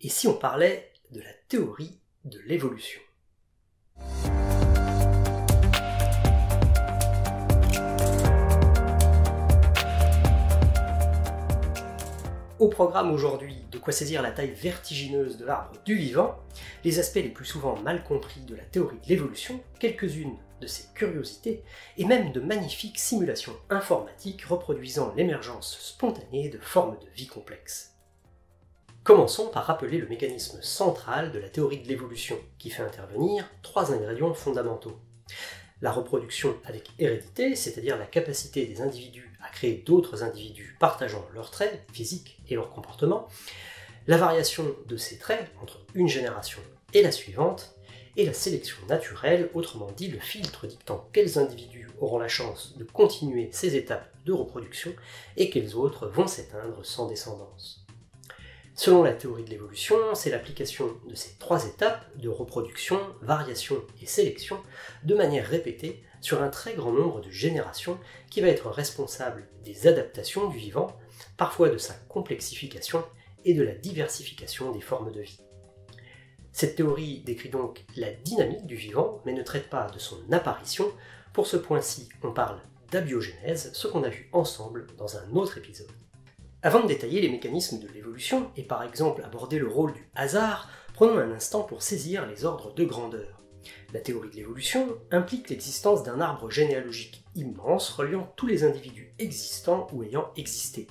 Et si on parlait de la théorie de l'évolution? Au programme aujourd'hui, de quoi saisir la taille vertigineuse de l'arbre du vivant, les aspects les plus souvent mal compris de la théorie de l'évolution, quelques-unes de ses curiosités, et même de magnifiques simulations informatiques reproduisant l'émergence spontanée de formes de vie complexes. Commençons par rappeler le mécanisme central de la théorie de l'évolution, qui fait intervenir 3 ingrédients fondamentaux. La reproduction avec hérédité, c'est-à-dire la capacité des individus à créer d'autres individus partageant leurs traits physiques et leurs comportements, la variation de ces traits entre une génération et la suivante, et la sélection naturelle, autrement dit le filtre dictant quels individus auront la chance de continuer ces étapes de reproduction et quels autres vont s'éteindre sans descendance. Selon la théorie de l'évolution, c'est l'application de ces 3 étapes de reproduction, variation et sélection de manière répétée sur un très grand nombre de générations qui va être responsable des adaptations du vivant, parfois de sa complexification et de la diversification des formes de vie. Cette théorie décrit donc la dynamique du vivant, mais ne traite pas de son apparition. Pour ce point-ci, on parle d'abiogénèse, ce qu'on a vu ensemble dans un autre épisode. Avant de détailler les mécanismes de l'évolution, et par exemple aborder le rôle du hasard, prenons un instant pour saisir les ordres de grandeur. La théorie de l'évolution implique l'existence d'un arbre généalogique immense reliant tous les individus existants ou ayant existé,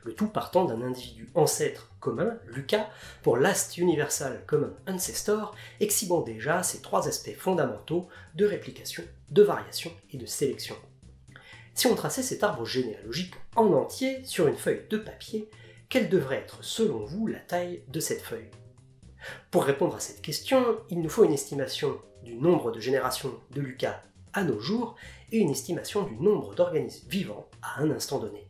le tout partant d'un individu ancêtre commun, Lucas, pour Last Universal Common Ancestor, exhibant déjà ces 3 aspects fondamentaux de réplication, de variation et de sélection. Si on traçait cet arbre généalogique en entier sur une feuille de papier, quelle devrait être selon vous la taille de cette feuille? Pour répondre à cette question, il nous faut une estimation du nombre de générations de Lucas à nos jours et une estimation du nombre d'organismes vivants à un instant donné.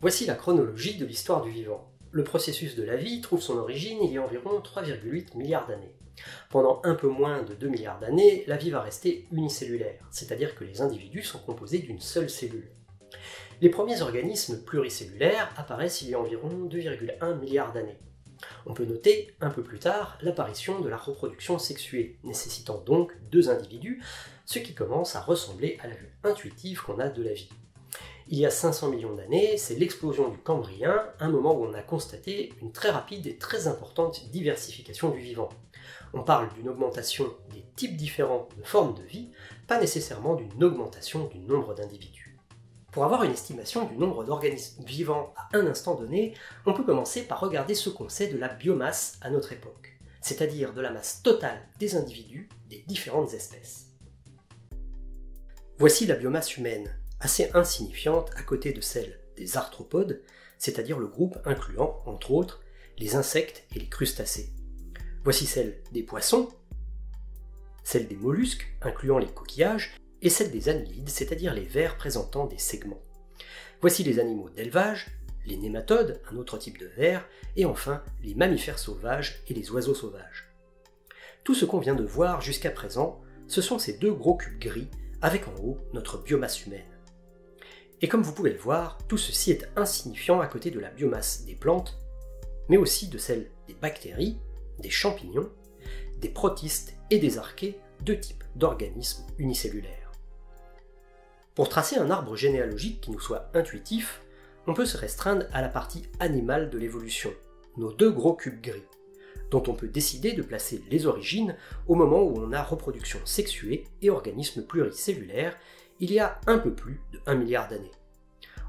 Voici la chronologie de l'histoire du vivant. Le processus de la vie trouve son origine il y a environ 3,8 milliards d'années. Pendant un peu moins de 2 milliards d'années, la vie va rester unicellulaire, c'est-à-dire que les individus sont composés d'une seule cellule. Les premiers organismes pluricellulaires apparaissent il y a environ 2,1 milliards d'années. On peut noter un peu plus tard l'apparition de la reproduction sexuée, nécessitant donc 2 individus, ce qui commence à ressembler à la vue intuitive qu'on a de la vie. Il y a 500 millions d'années, c'est l'explosion du Cambrien, un moment où on a constaté une très rapide et très importante diversification du vivant. On parle d'une augmentation des types différents de formes de vie, pas nécessairement d'une augmentation du nombre d'individus. Pour avoir une estimation du nombre d'organismes vivants à un instant donné, on peut commencer par regarder ce qu'on sait de la biomasse à notre époque, c'est-à-dire de la masse totale des individus des différentes espèces. Voici la biomasse humaine, assez insignifiante à côté de celle des arthropodes, c'est-à-dire le groupe incluant, entre autres, les insectes et les crustacés. Voici celle des poissons, celle des mollusques, incluant les coquillages, et celle des annelides, c'est-à-dire les vers présentant des segments. Voici les animaux d'élevage, les nématodes, un autre type de vers, et enfin les mammifères sauvages et les oiseaux sauvages. Tout ce qu'on vient de voir jusqu'à présent, ce sont ces 2 gros cubes gris, avec en haut notre biomasse humaine. Et comme vous pouvez le voir, tout ceci est insignifiant à côté de la biomasse des plantes, mais aussi de celle des bactéries, des champignons, des protistes et des archées, 2 types d'organismes unicellulaires. Pour tracer un arbre généalogique qui nous soit intuitif, on peut se restreindre à la partie animale de l'évolution, nos 2 gros cubes gris, dont on peut décider de placer les origines au moment où on a reproduction sexuée et organismes pluricellulaires, il y a un peu plus de 1 milliard d'années.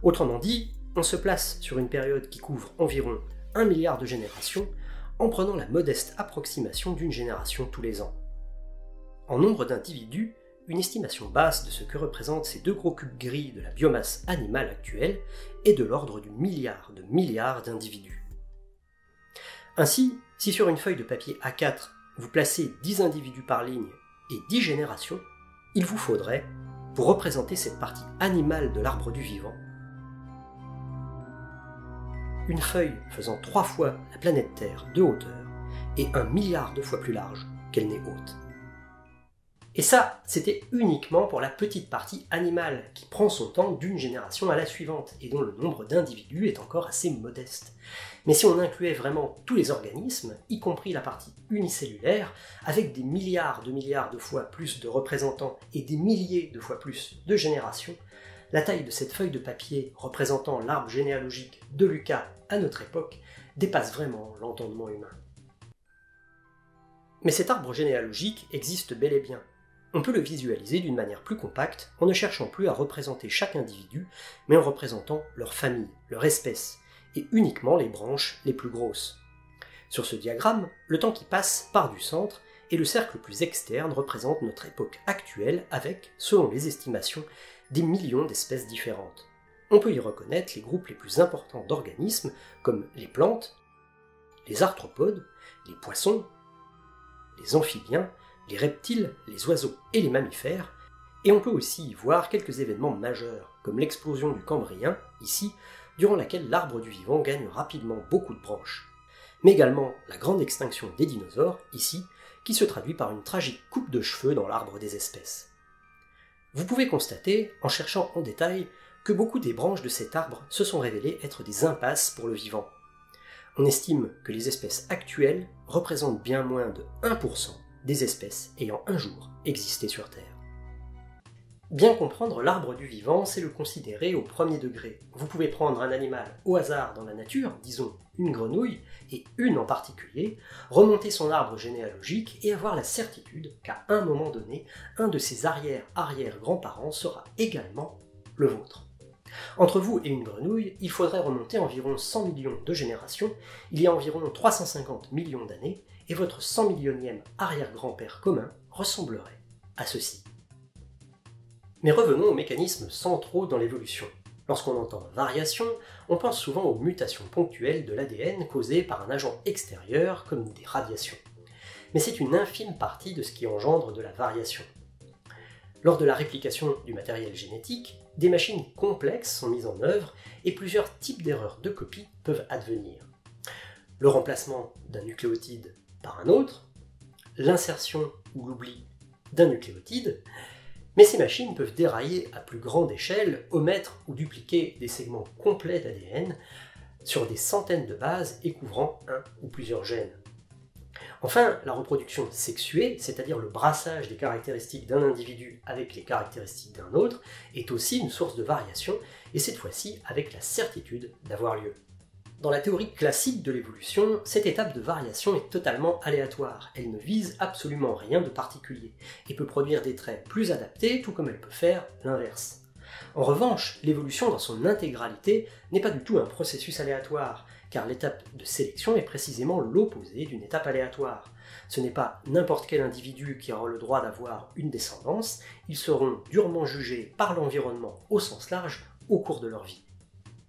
Autrement dit, on se place sur une période qui couvre environ 1 milliard de générations, en prenant la modeste approximation d'une génération tous les ans. En nombre d'individus, une estimation basse de ce que représentent ces 2 gros cubes gris de la biomasse animale actuelle est de l'ordre du milliard de milliards d'individus. Ainsi, si sur une feuille de papier A4, vous placez 10 individus par ligne et 10 générations, il vous faudrait, pour représenter cette partie animale de l'arbre du vivant, une feuille faisant 3 fois la planète Terre de hauteur et 1 milliard de fois plus large qu'elle n'est haute. Et ça, c'était uniquement pour la petite partie animale, qui prend son temps d'une génération à la suivante, et dont le nombre d'individus est encore assez modeste. Mais si on incluait vraiment tous les organismes, y compris la partie unicellulaire, avec des milliards de fois plus de représentants et des milliers de fois plus de générations, la taille de cette feuille de papier représentant l'arbre généalogique de Lucas à notre époque dépasse vraiment l'entendement humain. Mais cet arbre généalogique existe bel et bien. On peut le visualiser d'une manière plus compacte en ne cherchant plus à représenter chaque individu, mais en représentant leur famille, leur espèce, et uniquement les branches les plus grosses. Sur ce diagramme, le temps qui passe part du centre et le cercle plus externe représente notre époque actuelle avec, selon les estimations, des millions d'espèces différentes. On peut y reconnaître les groupes les plus importants d'organismes comme les plantes, les arthropodes, les poissons, les amphibiens, les reptiles, les oiseaux et les mammifères, et on peut aussi y voir quelques événements majeurs, comme l'explosion du Cambrien, ici, durant laquelle l'arbre du vivant gagne rapidement beaucoup de branches, mais également la grande extinction des dinosaures, ici, qui se traduit par une tragique coupe de cheveux dans l'arbre des espèces. Vous pouvez constater, en cherchant en détail, que beaucoup des branches de cet arbre se sont révélées être des impasses pour le vivant. On estime que les espèces actuelles représentent bien moins de 1% des espèces ayant un jour existé sur Terre. Bien comprendre l'arbre du vivant, c'est le considérer au premier degré. Vous pouvez prendre un animal au hasard dans la nature, disons une grenouille, et une en particulier, remonter son arbre généalogique et avoir la certitude qu'à un moment donné, un de ses arrière-arrière-grands-parents sera également le vôtre. Entre vous et une grenouille, il faudrait remonter environ 100 millions de générations, il y a environ 350 millions d'années, et votre 100 millionième arrière-grand-père commun ressemblerait à ceci. Mais revenons aux mécanismes centraux dans l'évolution. Lorsqu'on entend variation, on pense souvent aux mutations ponctuelles de l'ADN causées par un agent extérieur comme des radiations. Mais c'est une infime partie de ce qui engendre de la variation. Lors de la réplication du matériel génétique, des machines complexes sont mises en œuvre et plusieurs types d'erreurs de copie peuvent advenir. Le remplacement d'un nucléotide par un autre, l'insertion ou l'oubli d'un nucléotide, mais ces machines peuvent dérailler à plus grande échelle, omettre ou dupliquer des segments complets d'ADN sur des centaines de bases et couvrant un ou plusieurs gènes. Enfin, la reproduction sexuée, c'est-à-dire le brassage des caractéristiques d'un individu avec les caractéristiques d'un autre, est aussi une source de variation, et cette fois-ci avec la certitude d'avoir lieu. Dans la théorie classique de l'évolution, cette étape de variation est totalement aléatoire, elle ne vise absolument rien de particulier, et peut produire des traits plus adaptés, tout comme elle peut faire l'inverse. En revanche, l'évolution dans son intégralité n'est pas du tout un processus aléatoire, car l'étape de sélection est précisément l'opposé d'une étape aléatoire. Ce n'est pas n'importe quel individu qui aura le droit d'avoir une descendance, ils seront durement jugés par l'environnement au sens large au cours de leur vie.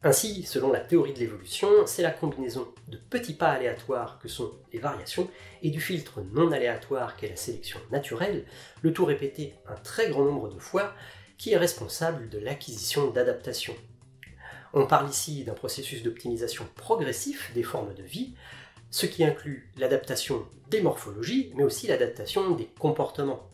Ainsi, selon la théorie de l'évolution, c'est la combinaison de petits pas aléatoires que sont les variations et du filtre non aléatoire qu'est la sélection naturelle, le tout répété un très grand nombre de fois, qui est responsable de l'acquisition d'adaptations. On parle ici d'un processus d'optimisation progressif des formes de vie, ce qui inclut l'adaptation des morphologies, mais aussi l'adaptation des comportements.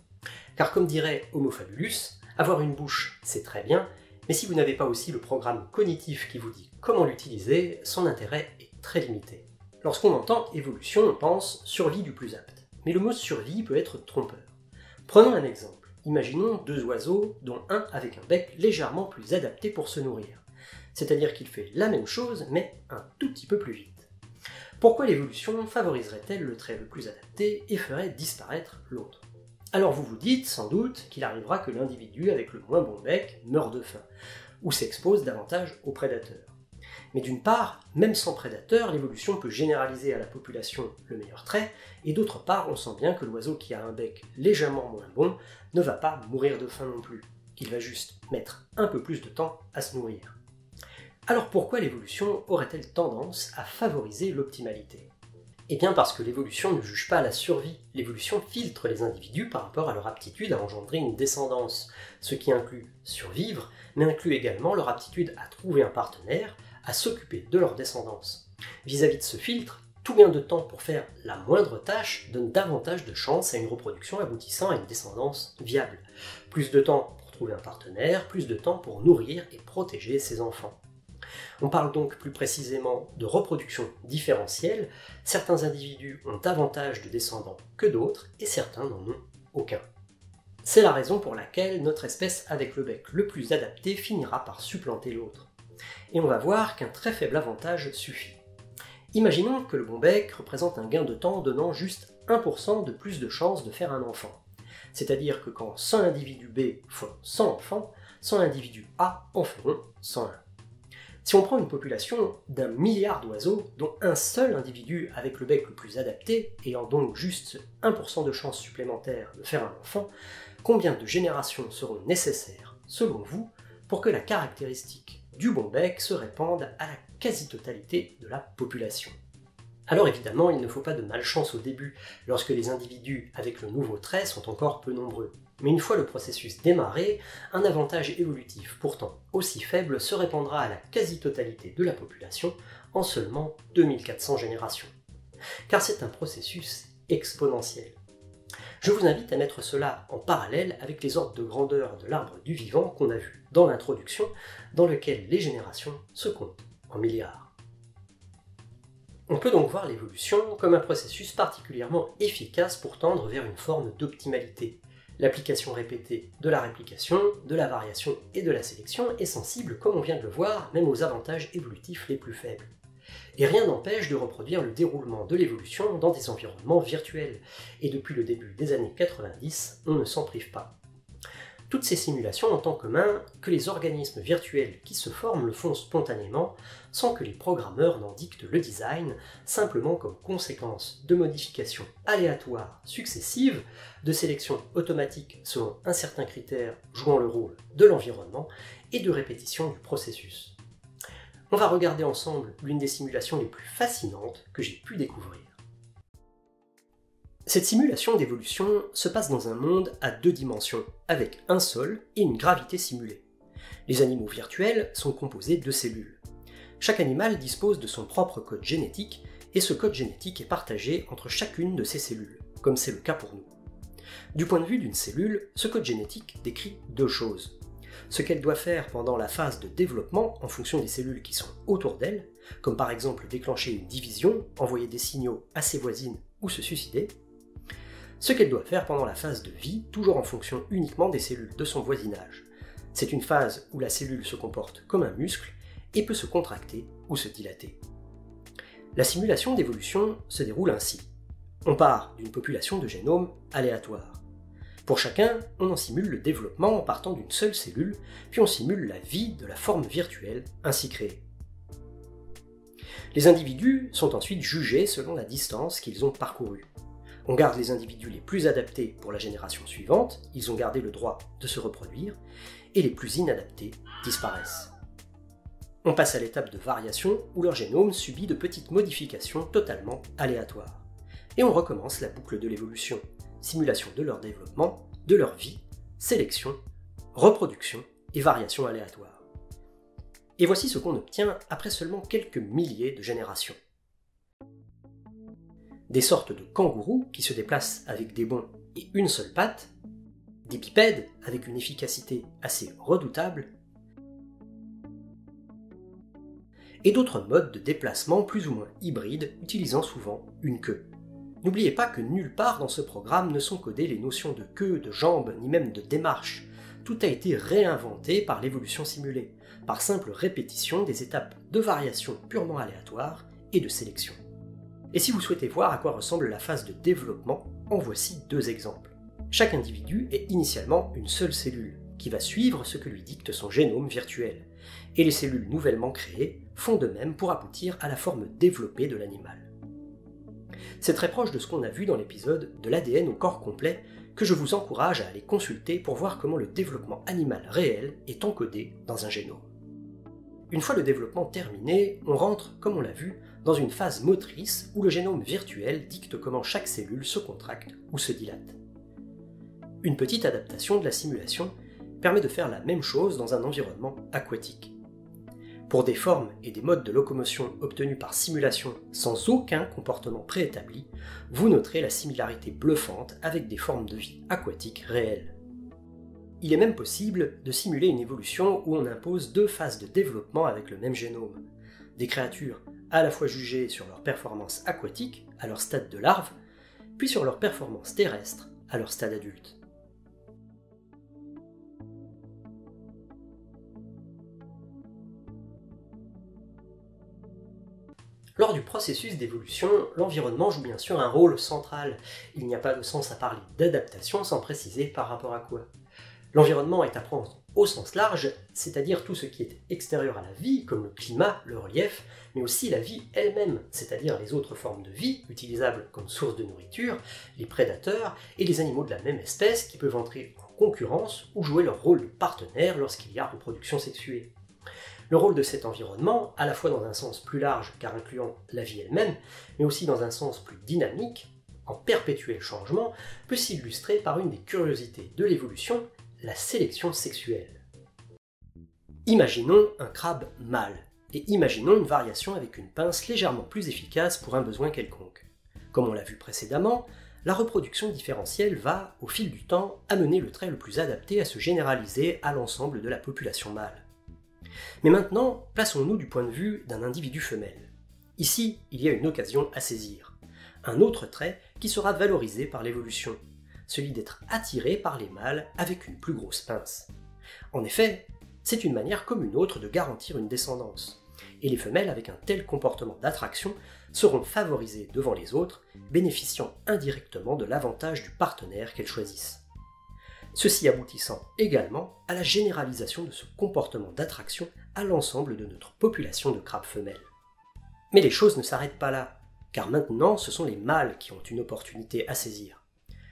Car comme dirait Homo fabulus, avoir une bouche, c'est très bien, mais si vous n'avez pas aussi le programme cognitif qui vous dit comment l'utiliser, son intérêt est très limité. Lorsqu'on entend évolution, on pense survie du plus apte. Mais le mot survie peut être trompeur. Prenons un exemple. Imaginons deux oiseaux, dont un avec un bec légèrement plus adapté pour se nourrir. C'est-à-dire qu'il fait la même chose, mais un tout petit peu plus vite. Pourquoi l'évolution favoriserait-elle le trait le plus adapté et ferait disparaître l'autre ? Alors vous vous dites sans doute qu'il arrivera que l'individu avec le moins bon bec meurt de faim, ou s'expose davantage aux prédateurs. Mais d'une part, même sans prédateurs, l'évolution peut généraliser à la population le meilleur trait, et d'autre part, on sent bien que l'oiseau qui a un bec légèrement moins bon ne va pas mourir de faim non plus. Il va juste mettre un peu plus de temps à se nourrir. Alors pourquoi l'évolution aurait-elle tendance à favoriser l'optimalité ? Eh bien parce que l'évolution ne juge pas la survie, l'évolution filtre les individus par rapport à leur aptitude à engendrer une descendance, ce qui inclut survivre, mais inclut également leur aptitude à trouver un partenaire, à s'occuper de leur descendance. Vis-à-vis de ce filtre, Tout gain de temps pour faire la moindre tâche donne davantage de chances à une reproduction aboutissant à une descendance viable. Plus de temps pour trouver un partenaire, plus de temps pour nourrir et protéger ses enfants. On parle donc plus précisément de reproduction différentielle. Certains individus ont davantage de descendants que d'autres et certains n'en ont aucun. C'est la raison pour laquelle notre espèce avec le bec le plus adapté finira par supplanter l'autre. Et on va voir qu'un très faible avantage suffit. Imaginons que le bon bec représente un gain de temps donnant juste 1% de plus de chances de faire un enfant. C'est-à-dire que quand 100 individus B font 100 enfants, 100 individus A en feront 101. Si on prend une population d'1 milliard d'oiseaux, dont un seul individu avec le bec le plus adapté, ayant donc juste 1% de chance supplémentaire de faire un enfant, combien de générations seront nécessaires, selon vous, pour que la caractéristique du bon bec se répande à la quasi-totalité de la population? Alors évidemment, il ne faut pas de malchance au début, lorsque les individus avec le nouveau trait sont encore peu nombreux. Mais une fois le processus démarré, un avantage évolutif pourtant aussi faible se répandra à la quasi-totalité de la population en seulement 2400 générations. Car c'est un processus exponentiel. Je vous invite à mettre cela en parallèle avec les ordres de grandeur de l'arbre du vivant qu'on a vu dans l'introduction, dans lequel les générations se comptent en milliards. On peut donc voir l'évolution comme un processus particulièrement efficace pour tendre vers une forme d'optimalité. L'application répétée de la réplication, de la variation et de la sélection est sensible, comme on vient de le voir, même aux avantages évolutifs les plus faibles. Et rien n'empêche de reproduire le déroulement de l'évolution dans des environnements virtuels, et depuis le début des années 90, on ne s'en prive pas. Toutes ces simulations ont en commun que les organismes virtuels qui se forment le font spontanément, sans que les programmeurs n'en dictent le design, simplement comme conséquence de modifications aléatoires successives, de sélection automatique selon un certain critère jouant le rôle de l'environnement, et de répétition du processus. On va regarder ensemble l'une des simulations les plus fascinantes que j'ai pu découvrir. Cette simulation d'évolution se passe dans un monde à 2 dimensions, avec un sol et une gravité simulée. Les animaux virtuels sont composés de cellules. Chaque animal dispose de son propre code génétique, et ce code génétique est partagé entre chacune de ces cellules, comme c'est le cas pour nous. Du point de vue d'une cellule, ce code génétique décrit 2 choses. Ce qu'elle doit faire pendant la phase de développement en fonction des cellules qui sont autour d'elle, comme par exemple déclencher une division, envoyer des signaux à ses voisines ou se suicider. Ce qu'elle doit faire pendant la phase de vie, toujours en fonction uniquement des cellules de son voisinage. C'est une phase où la cellule se comporte comme un muscle et peut se contracter ou se dilater. La simulation d'évolution se déroule ainsi. On part d'une population de génomes aléatoires. Pour chacun, on en simule le développement en partant d'une seule cellule, puis on simule la vie de la forme virtuelle ainsi créée. Les individus sont ensuite jugés selon la distance qu'ils ont parcourue. On garde les individus les plus adaptés pour la génération suivante, ils ont gardé le droit de se reproduire, et les plus inadaptés disparaissent. On passe à l'étape de variation où leur génome subit de petites modifications totalement aléatoires. Et on recommence la boucle de l'évolution, simulation de leur développement, de leur vie, sélection, reproduction et variation aléatoire. Et voici ce qu'on obtient après seulement quelques milliers de générations. Des sortes de kangourous qui se déplacent avec des bonds et une seule patte, des bipèdes avec une efficacité assez redoutable, et d'autres modes de déplacement plus ou moins hybrides utilisant souvent une queue. N'oubliez pas que nulle part dans ce programme ne sont codées les notions de queue, de jambes, ni même de démarche. Tout a été réinventé par l'évolution simulée, par simple répétition des étapes de variation purement aléatoire et de sélection. Et si vous souhaitez voir à quoi ressemble la phase de développement, en voici 2 exemples. Chaque individu est initialement une seule cellule, qui va suivre ce que lui dicte son génome virtuel, et les cellules nouvellement créées font de même pour aboutir à la forme développée de l'animal. C'est très proche de ce qu'on a vu dans l'épisode de l'ADN au corps complet, que je vous encourage à aller consulter pour voir comment le développement animal réel est encodé dans un génome. Une fois le développement terminé, on rentre, comme on l'a vu, dans une phase motrice où le génome virtuel dicte comment chaque cellule se contracte ou se dilate. Une petite adaptation de la simulation permet de faire la même chose dans un environnement aquatique. Pour des formes et des modes de locomotion obtenus par simulation sans aucun comportement préétabli, vous noterez la similarité bluffante avec des formes de vie aquatiques réelles. Il est même possible de simuler une évolution où on impose 2 phases de développement avec le même génome. Des créatures à la fois jugées sur leur performance aquatique, à leur stade de larve, puis sur leur performance terrestre, à leur stade adulte. Lors du processus d'évolution, l'environnement joue bien sûr un rôle central. Il n'y a pas de sens à parler d'adaptation sans préciser par rapport à quoi. L'environnement est à prendre au sens large, c'est-à-dire tout ce qui est extérieur à la vie, comme le climat, le relief, mais aussi la vie elle-même, c'est-à-dire les autres formes de vie utilisables comme source de nourriture, les prédateurs et les animaux de la même espèce qui peuvent entrer en concurrence ou jouer leur rôle de partenaire lorsqu'il y a reproduction sexuée. Le rôle de cet environnement, à la fois dans un sens plus large car incluant la vie elle-même, mais aussi dans un sens plus dynamique, en perpétuel changement, peut s'illustrer par une des curiosités de l'évolution, la sélection sexuelle. Imaginons un crabe mâle, et imaginons une variation avec une pince légèrement plus efficace pour un besoin quelconque. Comme on l'a vu précédemment, la reproduction différentielle va, au fil du temps, amener le trait le plus adapté à se généraliser à l'ensemble de la population mâle. Mais maintenant, plaçons-nous du point de vue d'un individu femelle. Ici, il y a une occasion à saisir. Un autre trait qui sera valorisé par l'évolution, celui d'être attiré par les mâles avec une plus grosse pince. En effet, c'est une manière comme une autre de garantir une descendance, et les femelles avec un tel comportement d'attraction seront favorisées devant les autres, bénéficiant indirectement de l'avantage du partenaire qu'elles choisissent. Ceci aboutissant également à la généralisation de ce comportement d'attraction à l'ensemble de notre population de crabes femelles. Mais les choses ne s'arrêtent pas là, car maintenant ce sont les mâles qui ont une opportunité à saisir,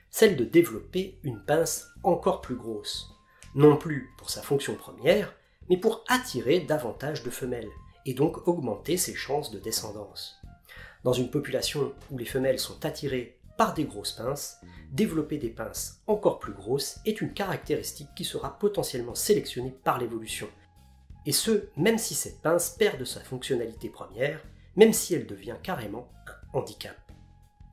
celle de développer une pince encore plus grosse, non plus pour sa fonction première, mais pour attirer davantage de femelles, et donc augmenter ses chances de descendance. Dans une population où les femelles sont attirées par des grosses pinces, développer des pinces encore plus grosses est une caractéristique qui sera potentiellement sélectionnée par l'évolution, et ce, même si cette pince perd de sa fonctionnalité première, même si elle devient carrément un handicap.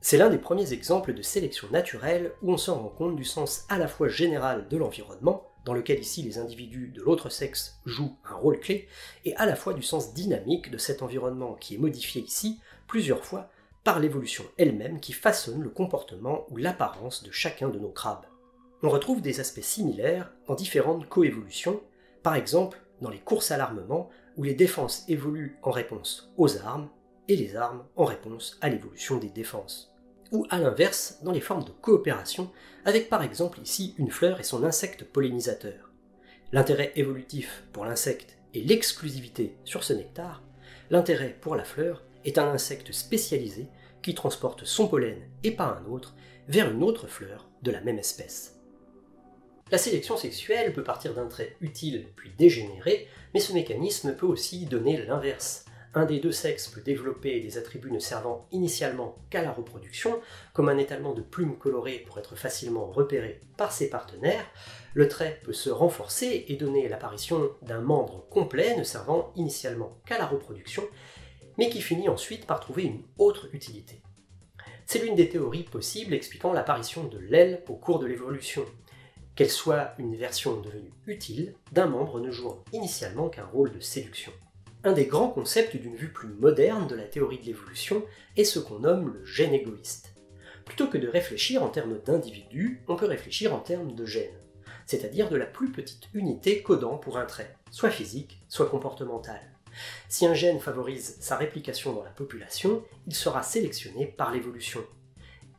C'est l'un des premiers exemples de sélection naturelle où on se rend compte du sens à la fois général de l'environnement, dans lequel ici les individus de l'autre sexe jouent un rôle clé, et à la fois du sens dynamique de cet environnement qui est modifié ici plusieurs fois par l'évolution elle-même qui façonne le comportement ou l'apparence de chacun de nos crabes. On retrouve des aspects similaires en différentes coévolutions, par exemple dans les courses à l'armement où les défenses évoluent en réponse aux armes et les armes en réponse à l'évolution des défenses. Ou à l'inverse dans les formes de coopération avec par exemple ici une fleur et son insecte pollinisateur. L'intérêt évolutif pour l'insecte est l'exclusivité sur ce nectar, l'intérêt pour la fleur est un insecte spécialisé qui transporte son pollen et pas un autre vers une autre fleur de la même espèce. La sélection sexuelle peut partir d'un trait utile puis dégénéré, mais ce mécanisme peut aussi donner l'inverse. Un des deux sexes peut développer des attributs ne servant initialement qu'à la reproduction, comme un étalement de plumes colorées pour être facilement repéré par ses partenaires. Le trait peut se renforcer et donner l'apparition d'un membre complet ne servant initialement qu'à la reproduction, mais qui finit ensuite par trouver une autre utilité. C'est l'une des théories possibles expliquant l'apparition de l'aile au cours de l'évolution, qu'elle soit une version devenue utile d'un membre ne jouant initialement qu'un rôle de séduction. Un des grands concepts d'une vue plus moderne de la théorie de l'évolution est ce qu'on nomme le gène égoïste. Plutôt que de réfléchir en termes d'individus, on peut réfléchir en termes de gènes, c'est-à-dire de la plus petite unité codant pour un trait, soit physique, soit comportemental. Si un gène favorise sa réplication dans la population, il sera sélectionné par l'évolution.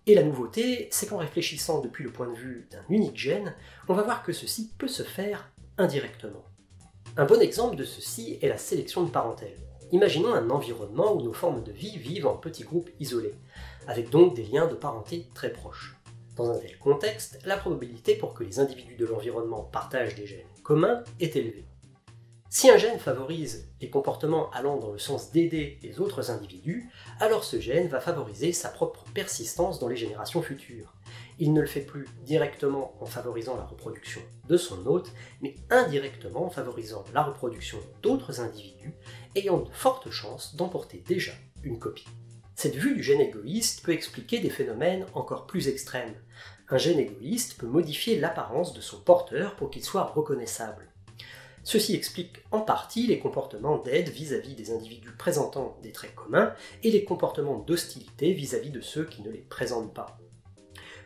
Et la nouveauté, c'est qu'en réfléchissant depuis le point de vue d'un unique gène, on va voir que ceci peut se faire indirectement. Un bon exemple de ceci est la sélection de parentèle. Imaginons un environnement où nos formes de vie vivent en petits groupes isolés, avec donc des liens de parenté très proches. Dans un tel contexte, la probabilité pour que les individus de l'environnement partagent des gènes communs est élevée. Si un gène favorise les comportements allant dans le sens d'aider les autres individus, alors ce gène va favoriser sa propre persistance dans les générations futures. Il ne le fait plus directement en favorisant la reproduction de son hôte, mais indirectement en favorisant la reproduction d'autres individus ayant de fortes chances d'emporter déjà une copie. Cette vue du gène égoïste peut expliquer des phénomènes encore plus extrêmes. Un gène égoïste peut modifier l'apparence de son porteur pour qu'il soit reconnaissable. Ceci explique en partie les comportements d'aide vis-à-vis des individus présentant des traits communs et les comportements d'hostilité vis-à-vis de ceux qui ne les présentent pas.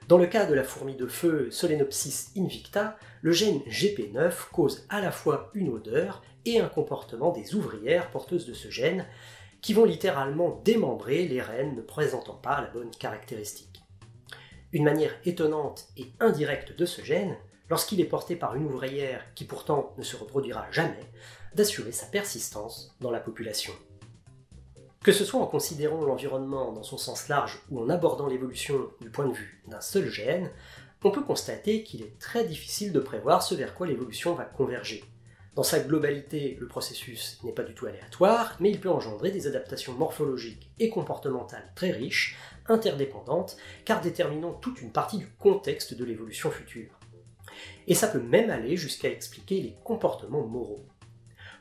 Dans le cas de la fourmi de feu Solenopsis invicta, le gène GP9 cause à la fois une odeur et un comportement des ouvrières porteuses de ce gène, qui vont littéralement démembrer les reines ne présentant pas la bonne caractéristique. Une manière étonnante et indirecte de ce gène, lorsqu'il est porté par une ouvrière qui pourtant ne se reproduira jamais, d'assurer sa persistance dans la population. Que ce soit en considérant l'environnement dans son sens large ou en abordant l'évolution du point de vue d'un seul gène, on peut constater qu'il est très difficile de prévoir ce vers quoi l'évolution va converger. Dans sa globalité, le processus n'est pas du tout aléatoire, mais il peut engendrer des adaptations morphologiques et comportementales très riches, interdépendantes, car déterminant toute une partie du contexte de l'évolution future. Et ça peut même aller jusqu'à expliquer les comportements moraux.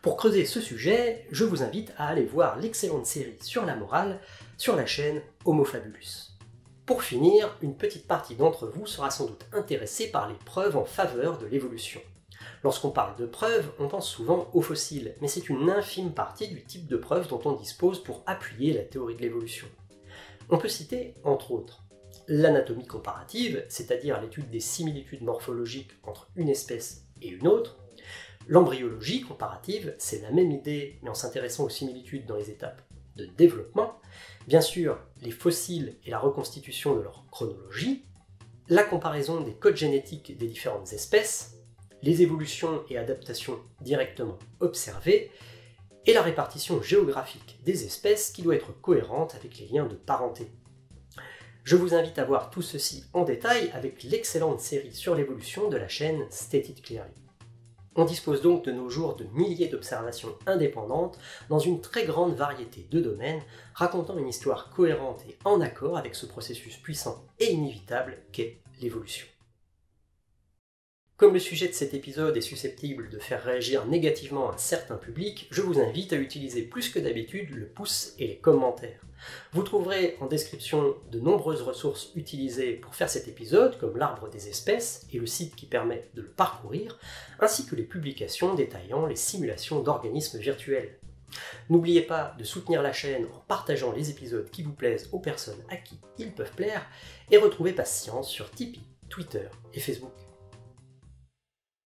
Pour creuser ce sujet, je vous invite à aller voir l'excellente série sur la morale sur la chaîne Homo Fabulus. Pour finir, une petite partie d'entre vous sera sans doute intéressée par les preuves en faveur de l'évolution. Lorsqu'on parle de preuves, on pense souvent aux fossiles, mais c'est une infime partie du type de preuves dont on dispose pour appuyer la théorie de l'évolution. On peut citer, entre autres, l'anatomie comparative, c'est-à-dire l'étude des similitudes morphologiques entre une espèce et une autre. L'embryologie comparative, c'est la même idée, mais en s'intéressant aux similitudes dans les étapes de développement. Bien sûr, les fossiles et la reconstitution de leur chronologie, la comparaison des codes génétiques des différentes espèces, les évolutions et adaptations directement observées, et la répartition géographique des espèces qui doit être cohérente avec les liens de parenté. Je vous invite à voir tout ceci en détail avec l'excellente série sur l'évolution de la chaîne Stated Clearly. On dispose donc de nos jours de milliers d'observations indépendantes dans une très grande variété de domaines, racontant une histoire cohérente et en accord avec ce processus puissant et inévitable qu'est l'évolution. Comme le sujet de cet épisode est susceptible de faire réagir négativement un certain public, je vous invite à utiliser plus que d'habitude le pouce et les commentaires. Vous trouverez en description de nombreuses ressources utilisées pour faire cet épisode, comme l'arbre des espèces et le site qui permet de le parcourir, ainsi que les publications détaillant les simulations d'organismes virtuels. N'oubliez pas de soutenir la chaîne en partageant les épisodes qui vous plaisent aux personnes à qui ils peuvent plaire, et retrouvez Patience sur Tipeee, Twitter et Facebook.